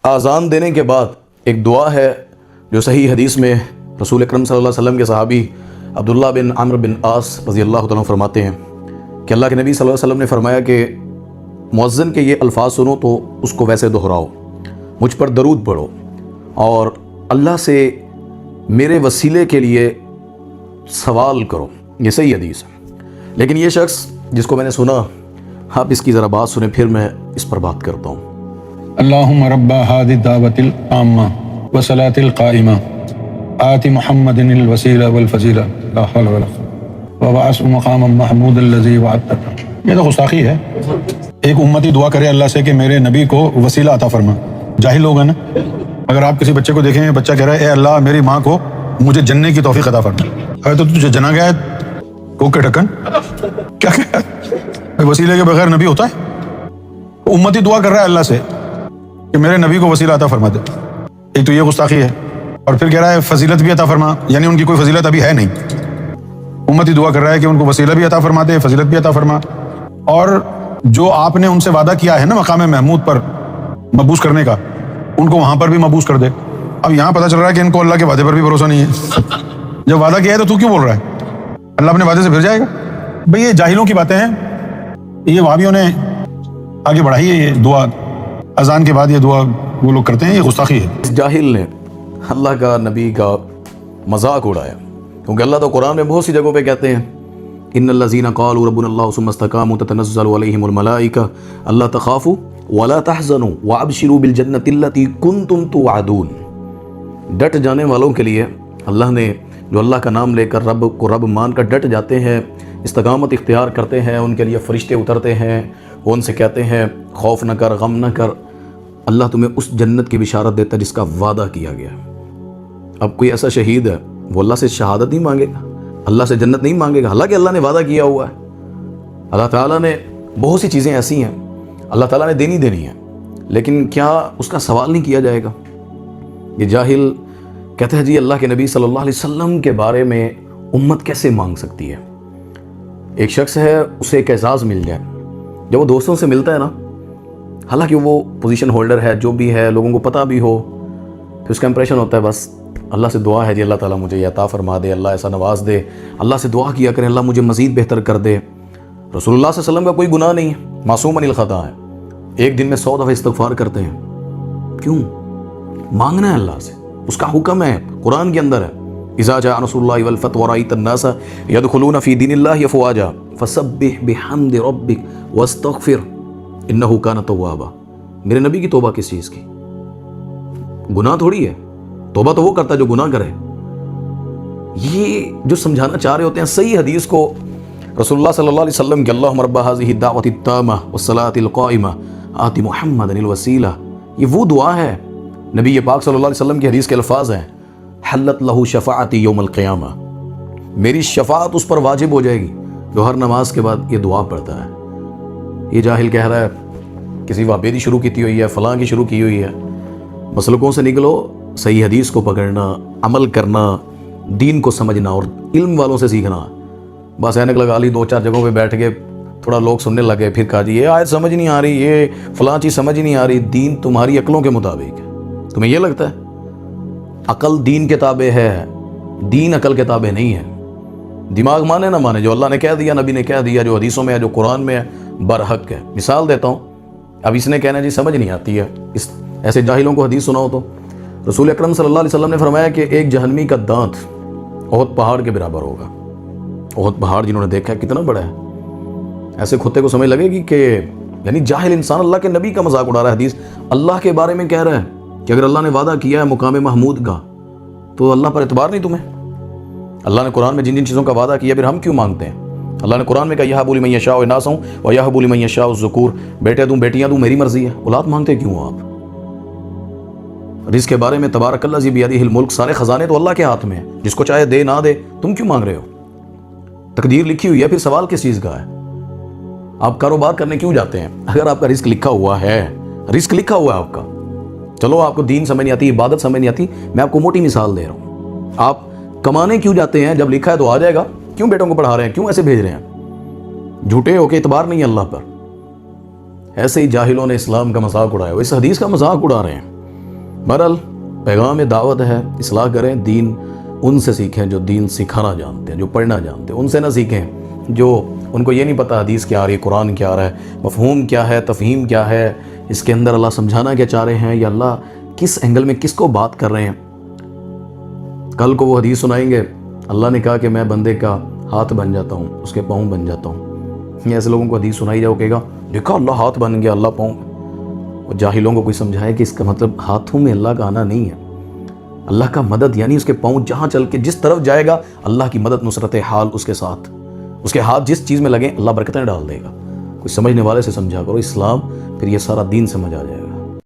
آذان دینے کے بعد ایک دعا ہے جو صحیح حدیث میں رسول اکرم صلی اللہ علیہ وسلم کے صحابی عبداللہ بن عمرو بن عاص رضی اللہ تعالیٰ فرماتے ہیں کہ اللہ کے نبی صلی اللہ علیہ وسلم نے فرمایا کہ مؤذن کے یہ الفاظ سنو تو اس کو ویسے دہراؤ، مجھ پر درود پڑھو اور اللہ سے میرے وسیلے کے لیے سوال کرو۔ یہ صحیح حدیث ہے، لیکن یہ شخص جس کو میں نے سنا، آپ اس کی ذرا بات سنیں پھر میں اس پر بات کرتا ہوں۔ اللہم رب هذه الدعوة التامة والصلاة القائمة آت محمد الوسیلہ والفضیلہ لا حول ولا قوة وبعثه مقاما محمودا الذی وعدته۔ یہ تو گستاخی ہے، ایک امتی دعا کرے اللہ سے کہ میرے نبی کو وسیلہ عطا فرما۔ جاہل لوگ ہیں نا، اگر آپ کسی بچے کو دیکھیں، بچہ کہہ رہا ہے اے اللہ میری ماں کو مجھے جننے کی توفیق عطا فرما، اگر تو تجھے جنا گیا ہے کوک کے ڈھکن کیا کہہ رہا ہے؟ وسیلے کے بغیر نبی ہوتا ہے؟ امتی دعا کر رہا ہے اللہ سے کہ میرے نبی کو وسیلہ عطا فرما دے۔ ایک تو یہ گستاخی ہے، اور پھر کہہ رہا ہے فضیلت بھی عطا فرما، یعنی ان کی کوئی فضیلت ابھی ہے نہیں۔ امتی دعا کر رہا ہے کہ ان کو وسیلہ بھی عطا فرما دے، فضیلت بھی عطا فرما، اور جو آپ نے ان سے وعدہ کیا ہے نا مقام محمود پر مبعوث کرنے کا، ان کو وہاں پر بھی مبعوث کر دے۔ اب یہاں پتہ چل رہا ہے کہ ان کو اللہ کے وعدے پر بھی بھروسہ نہیں ہے۔ جب وعدہ کیا ہے تو کیوں بول رہا ہے؟ اللہ اپنے وعدے سے پھر جائے گا؟ بھئی یہ جاہلوں کی باتیں ہیں، یہ وہابیوں نے آگے بڑھائی ہے یہ دعا، اذان کے بعد یہ دعا وہ لوگ کرتے ہیں، یہ گستاخی ہے۔ اس جاہل نے اللہ کا نبی کا مذاق اڑایا، کیونکہ اللہ تو قرآن میں بہت سی جگہوں پہ کہتے ہیں ان الذین قالوا ربنا اللہ ثم استقاموا تتنزل علیہم الملائکہ الا تخافوا ولا تحزنوا وابشروا بالجنۃ التی کنتم توعدون۔ ڈٹ جانے والوں کے لیے اللہ نے، جو اللہ کا نام لے کر رب کو رب مان کر ڈٹ جاتے ہیں، استقامت اختیار کرتے ہیں، ان کے لیے فرشتے اترتے ہیں، وہ ان سے کہتے ہیں خوف نہ کر، غم نہ کر، اللہ تمہیں اس جنت کی بشارت دیتا ہے جس کا وعدہ کیا گیا۔ اب کوئی ایسا شہید ہے وہ اللہ سے شہادت نہیں مانگے گا، اللہ سے جنت نہیں مانگے گا، حالانکہ اللہ نے وعدہ کیا ہوا ہے۔ اللہ تعالیٰ نے بہت سی چیزیں ایسی ہیں اللہ تعالیٰ نے دینی ہیں، لیکن کیا اس کا سوال نہیں کیا جائے گا؟ یہ جاہل کہتے ہیں جی اللہ کے نبی صلی اللہ علیہ وسلم کے بارے میں امت کیسے مانگ سکتی ہے؟ ایک شخص ہے، اسے ایک اعزاز مل جائے، جب وہ دوستوں سے ملتا ہے نا، حالانکہ وہ پوزیشن ہولڈر ہے، جو بھی ہے، لوگوں کو پتہ بھی ہو، پھر اس کا امپریشن ہوتا ہے بس اللہ سے دعا ہے جی اللہ تعالیٰ مجھے یہ عطا فرما دے، اللہ ایسا نواز دے، اللہ سے دعا کیا کریں اللہ مجھے مزید بہتر کر دے۔ رسول اللہ صلی اللہ علیہ وسلم کا کوئی گناہ نہیں ہے، معصوم عن الخطا ہے، ایک دن میں 100 دفعہ استغفار کرتے ہیں۔ کیوں؟ مانگنا ہے اللہ سے، اس کا حکم ہے، قرآن کے اندر ہے اذا جاء نصر اللہ والفتح ورأیت الناس يدخلون فی دین اللہ افواجا فسبح بحمد ربک واستغفر انہ کان توابا۔ میرے نبی کی توبہ کس چیز کی؟ گناہ تھوڑی ہے، توبہ تو وہ کرتا ہے جو گناہ کرے۔ یہ جو سمجھانا چاہ رہے ہوتے ہیں صحیح حدیث کو، رسول اللہ صلی اللہ علیہ وسلم کہ اللہم رب هذه الدعوۃ التامہ والصلاۃ القائمہ آت محمدا الوسیلہ، یہ وہ دعا ہے، نبی پاک صلی اللہ علیہ وسلم کی حدیث کے الفاظ ہیں حلت لہ شفاعتی یوم القیامہ، میری شفاعت اس پر واجب ہو جائے گی جو ہر نماز کے بعد یہ دعا پڑھتا ہے۔ یہ جاہل کہہ رہا ہے کسی وابیدی شروع کی ہوئی ہے، فلاں کی شروع کی ہوئی ہے۔ مسلکوں سے نکلو، صحیح حدیث کو پکڑنا، عمل کرنا، دین کو سمجھنا اور علم والوں سے سیکھنا۔ بس اینک لگا لی، 2-4 جگہوں پہ بیٹھ کے تھوڑا لوگ سننے لگے، پھر کہا جی یہ آیت سمجھ نہیں آ رہی، یہ فلاں چیز سمجھ نہیں آ رہی۔ دین تمہاری عقلوں کے مطابق ہے، تمہیں یہ لگتا ہے عقل دین کے تابع ہے، دین عقل کے تابع نہیں ہے۔ دماغ مانے نہ مانے، جو اللہ نے کہہ دیا، نبی نے کہہ دیا، جو حدیثوں میں ہے، جو قرآن میں ہے، برحق ہے۔ مثال دیتا ہوں، اب اس نے کہنا جی سمجھ نہیں آتی ہے، اس ایسے جاہلوں کو حدیث سناؤ تو رسول اکرم صلی اللہ علیہ وسلم نے فرمایا کہ ایک جہنمی کا دانت احد پہاڑ کے برابر ہوگا۔ احد پہاڑ جنہوں نے دیکھا ہے کتنا بڑا ہے، ایسے کھوتے کو سمجھ لگے گی کہ یعنی جاہل انسان اللہ کے نبی کا مذاق اڑا رہا ہے۔ حدیث اللہ کے بارے میں کہہ رہا ہے کہ اگر اللہ نے وعدہ کیا ہے مقام محمود کا تو اللہ پر اعتبار نہیں تمہیں؟ اللہ نے قرآن میں جن جن چیزوں کا وعدہ کیا پھر ہم کیوں مانگتے ہیں؟ اللہ نے قرآن میں کہا یہب لمن یشاء اناثا ویہب لمن یشاء الذکور، بیٹے دوں بیٹیاں دوں میری مرضی ہے، اولاد مانگتے کیوں آپ؟ رزق کے بارے میں تبارک الذی بیدہ الملک، سارے خزانے تو اللہ کے ہاتھ میں ہیں، جس کو چاہے دے نہ دے، تم کیوں مانگ رہے ہو؟ تقدیر لکھی ہوئی ہے، پھر سوال کس چیز کا ہے؟ آپ کاروبار کرنے کیوں جاتے ہیں؟ اگر آپ کا رزق لکھا ہوا ہے، رزق لکھا ہوا ہے آپ کا، چلو آپ کو دین سمجھ نہیں آتی، عبادت سمجھ نہیں آتی، میں آپ کو موٹی مثال دے رہا ہوں، آپ کمانے کیوں جاتے ہیں؟ جب لکھا ہے تو آ جائے گا، کیوں بیٹوں کو پڑھا رہے ہیں؟ کیوں ایسے بھیج رہے ہیں؟ جھوٹے ہو کے اعتبار نہیں ہے اللہ پر۔ ایسے ہی جاہلوں نے اسلام کا مذاق اڑایا، وہ اس حدیث کا مذاق اڑا رہے ہیں۔ بہرحال پیغام دعوت ہے، اصلاح کریں، دین ان سے سیکھیں جو دین سکھانا جانتے ہیں، جو پڑھنا جانتے ہیں، ان سے نہ سیکھیں جو ان کو یہ نہیں پتہ حدیث کیا آ رہی ہے، قرآن کیا آ رہا ہے، مفہوم کیا ہے، تفہیم کیا ہے، اس کے اندر اللہ سمجھانا کیا چاہ رہے ہیں، یا اللہ کس اینگل میں کس کو بات کر رہے ہیں۔ کل کو وہ حدیث سنائیں گے، اللہ نے کہا کہ میں بندے کا ہاتھ بن جاتا ہوں، اس کے پاؤں بن جاتا ہوں۔ یہ ایسے لوگوں کو حدیث سنائی جاؤ، کہے گا دیکھا اللہ ہاتھ بن گیا، اللہ پاؤں۔ اور جاہلوں کو کوئی سمجھائے کہ اس کا مطلب ہاتھوں میں اللہ کا آنا نہیں ہے۔ اللہ کا مدد یعنی اس کے پاؤں جہاں چل کے جس طرف جائے گا اللہ کی مدد نصرت حال اس کے ساتھ، اس کے ہاتھ جس چیز میں لگیں اللہ برکتیں ڈال دے گا۔ کوئی سمجھنے والے سے سمجھا کرو اسلام، پھر یہ سارا دین سمجھ آ جائے گا۔